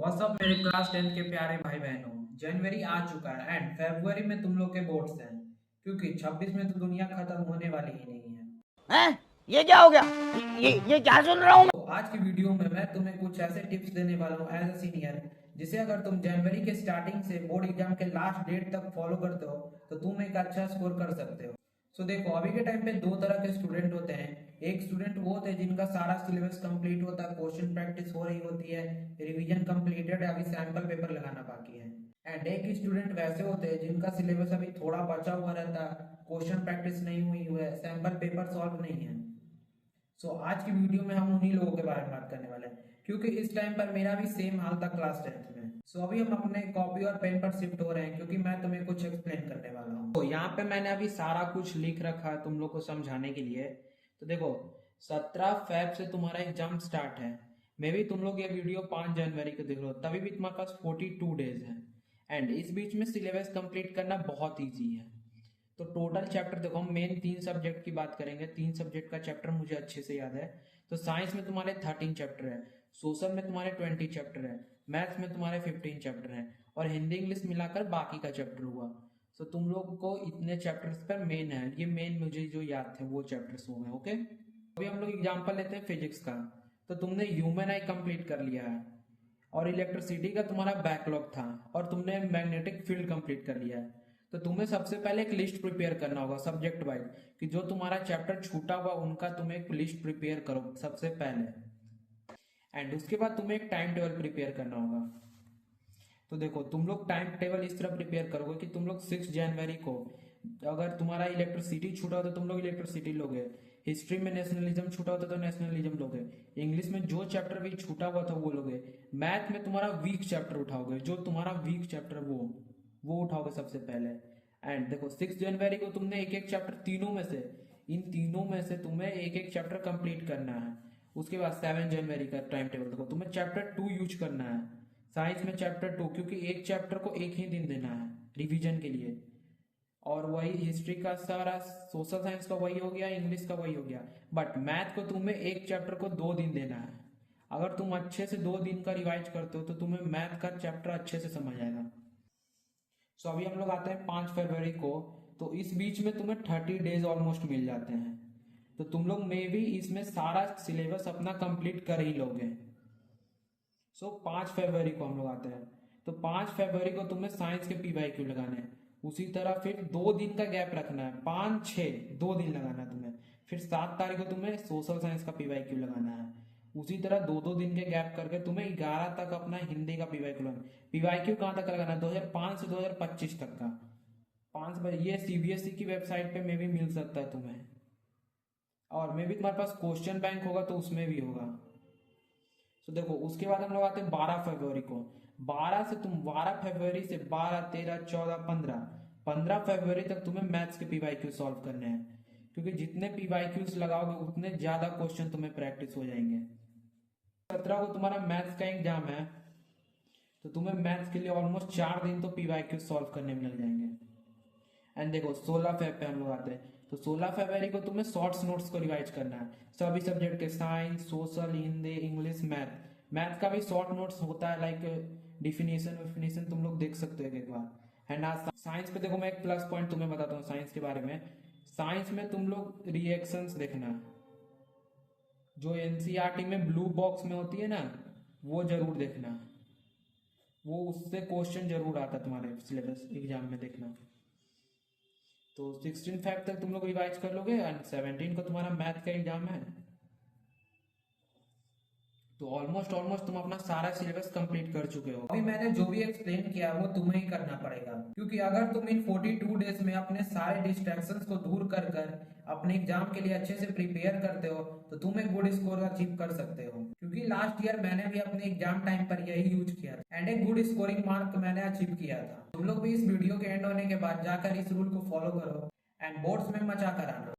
WhatsApp मेरे class 10 के प्यारे भाई बहनों। जनवरी आ चुका है एंड फरवरी में तुम लोग के बोर्ड्स हैं, क्योंकि 26 में तो दुनिया खत्म होने वाली ही नहीं है। हैं? ये क्या हो गया? ये क्या सुन रहा हूँ मैं? तो आज की वीडियो में मैं तुम्हें कुछ ऐसे टिप्स देने वाला हूँ एज अ सीनियर, जिसे अगर तुम जनवरी के स्टार्टिंग से बोर्ड एग्जाम के लास्ट डेट तक फॉलो करते हो तो तुम एक अच्छा स्कोर कर सकते हो। सो देखो, अभी के टाइम पे दो तरह के स्टूडेंट होते हैं। एक स्टूडेंट वो होते हैं जिनका सारा सिलेबस कंप्लीट होता है, क्वेश्चन प्रैक्टिस हो रही होती है, रिवीजन कंप्लीटेड है, अभी सैंपल पेपर लगाना बाकी है। एंड एक स्टूडेंट वैसे होते हैं जिनका सिलेबस अभी थोड़ा बचा हुआ रहता है, क्वेश्चन प्रैक्टिस नहीं हुई है, सैंपल पेपर सॉल्व नहीं है। आज की वीडियो में हम उन्हीं लोगों के बारे में बात करने वाले हैं, क्योंकि इस टाइम पर मेरा भी सेम हाल था क्लास 10th में। अभी हम अपने कॉपी और पेन पर शिफ्ट हो रहे हैं, क्योंकि मैं तुम्हें कुछ एक्सप्लेन करने वाला हूँ। तो यहाँ पे मैंने अभी सारा कुछ लिख रखा है तुम लोग को समझाने के लिए। तो देखो, 17 फेब से तुम्हारा एग्जाम स्टार्ट है। मे भी तुम लोग ये वीडियो 5 जनवरी को देख रहे हो, तभी भी तुम्हारे पास 42 डेज है। एंड इस बीच में सिलेबस कंप्लीट करना बहुत ईजी है। तो टोटल चैप्टर देखो, हम मेन 3 सब्जेक्ट की बात करेंगे। 3 सब्जेक्ट का चैप्टर मुझे अच्छे से याद है। तो साइंस में तुम्हारे 13 चैप्टर है, सोशल में तुम्हारे 20 चैप्टर है, मैथ्स में तुम्हारे 15 चैप्टर है, और हिंदी इंग्लिश मिलाकर बाकी का चैप्टर हुआ। तो तुम लोग को इतने चैप्टर्स पर मेन है, ये मेन मुझे जो याद थे वो चैप्टर्स हो गए। ओके, अभी हम लोग एग्जाम्पल लेते हैं फिजिक्स का। तो तुमने ह्यूमन आई कंप्लीट कर लिया है, और इलेक्ट्रिसिटी का तुम्हारा बैकलॉग था, और तुमने मैग्नेटिक फील्ड कंप्लीट कर लिया है। तो तुम्हें सबसे पहले एक लिस्ट प्रिपेयर करना होगा सब्जेक्ट वाइज, कि जो तुम्हारा चैप्टर छूटा हुआ उनका तुम्हें एक लिस्ट प्रिपेयर करो सबसे पहले। एंड उसके बाद तुम्हें एक टाइम टेबल प्रिपेयर करना होगा। तो देखो, तुम लोग टाइम टेबल इस तरह प्रिपेयर करोगे कि तुम लोग 6 जनवरी को, अगर तुम्हारा इलेक्ट्रिसिटी छूटा हो तो तुम लोग इलेक्ट्रिसिटी लोगे, हिस्ट्री में नेशनलिज्म छूटा होता तो नेशनलिज्म लोगे, इंग्लिश में जो चैप्टर भी छूटा हुआ था वो लोगे, मैथ में तुम्हारा वीक चैप्टर उठाओगे, जो तुम्हारा वीक चैप्टर वो उठाओगे सबसे पहले। एंड देखो, 6 जनवरी को तुमने एक एक चैप्टर इन तीनों में से तुम्हें एक एक चैप्टर कंप्लीट करना है। उसके बाद 7 जनवरी का टाइम टेबल देखो, तुम्हें चैप्टर 2 यूज करना है। साइंस में चैप्टर 2, क्योंकि एक चैप्टर को एक ही दिन देना है रिवीजन के लिए। और वही हिस्ट्री का सारा, सोशल साइंस का वही हो गया, इंग्लिश का वही हो गया। बट मैथ को तुम्हें एक चैप्टर को 2 दिन देना है। अगर तुम अच्छे से 2 दिन का रिवाइज करते हो तो तुम्हें मैथ का चैप्टर अच्छे से समझ आएगा। अभी हम लोग आते हैं 5 फरवरी को। तो इस बीच में तुम्हें 30 डेज ऑलमोस्ट मिल जाते हैं। तो तुम लोग मे भी इसमें सारा सिलेबस अपना कंप्लीट कर ही लोगे। 5 फरवरी को हम लोग आते हैं। तो 5 फरवरी को तुम्हें साइंस के PYQ लगाने हैं। उसी तरह फिर 2 दिन का गैप रखना है, 5, 6, 2 दिन लगाना है तुम्हें। फिर 7 तारीख को तुम्हें सोशल साइंस का PYQ लगाना है। उसी तरह 2-2 दिन के गैप करके तुम्हें 11 तक अपना हिंदी का PYQ लगाना है। PYQ कहाँ तक लगाना है? 2005 से 2025 तक का। 5 ये CBSE की वेबसाइट पे में भी मिल सकता है तुम्हें, और मे भी तुम्हारे पास क्वेश्चन बैंक होगा तो उसमें भी होगा। देखो, उसके बाद हम लोग आते हैं 12 फरवरी को। 12 फरवरी से 12, 13, 14, 15 फरवरी तक तुम्हें मैथ्स के PYQ सॉल्व करने हैं, क्योंकि जितने PYQs लगाओगे उतने ज्यादा क्वेश्चन तुम्हें प्रैक्टिस हो जाएंगे। 17 को तुम्हारा मैथ्स का एग्जाम है, तो तुम्हें मैथ्स के लिए ऑलमोस्ट 4 दिन तो PYQ सॉल्व करने में लग जाएंगे। एंड देखो, 16 फेब पे हम लोग आते हैं। तो 16 फरवरी को तुम्हें शॉर्ट्स नोट्स को रिवाइज करना है, सभी सब्जेक्ट के, science, social, Hindi, English, math का भी शॉर्ट नोट्स होता है, लाइक डिफिनेशन तुम लोग देख सकते हो एक बार। एंड आज साइंस पे देखो, मैं एक प्लस पॉइंट तुम्हें बताता हूँ साइंस के बारे में। साइंस में तुम लोग रिएक्शंस देखना, जो NCERT में ब्लू बॉक्स में होती है ना, वो जरूर देखना। वो उससे क्वेश्चन जरूर आता है तुम्हारे सिलेबस एग्जाम में, देखना। तो 16 फेब तक तुम लोग रिवाइज कर लोगे, एंड 17 को तुम्हारा मैथ का एग्जाम है। तो ऑलमोस्ट तुम अपना सारा सिलेबस कंप्लीट कर चुके हो। अभी मैंने जो भी एक्सप्लेन किया वो तुम्हें ही करना पड़ेगा, क्योंकि अगर तुम इन 42 डेज में अपने सारे डिस्ट्रैक्शंस को दूर कर अपने एग्जाम के लिए अच्छे से प्रिपेयर करते हो तो तुम एक गुड स्कोर अचीव कर सकते हो। क्योंकि लास्ट ईयर मैंने भी अपने एग्जाम टाइम पर यही यूज किया था, एंड एक गुड स्कोरिंग मार्क मैंने अचीव किया था। तुम लोग भी इस वीडियो के एंड होने के बाद जाकर इस रूल को फॉलो करो एंड बोर्ड्स में मचा कर आना।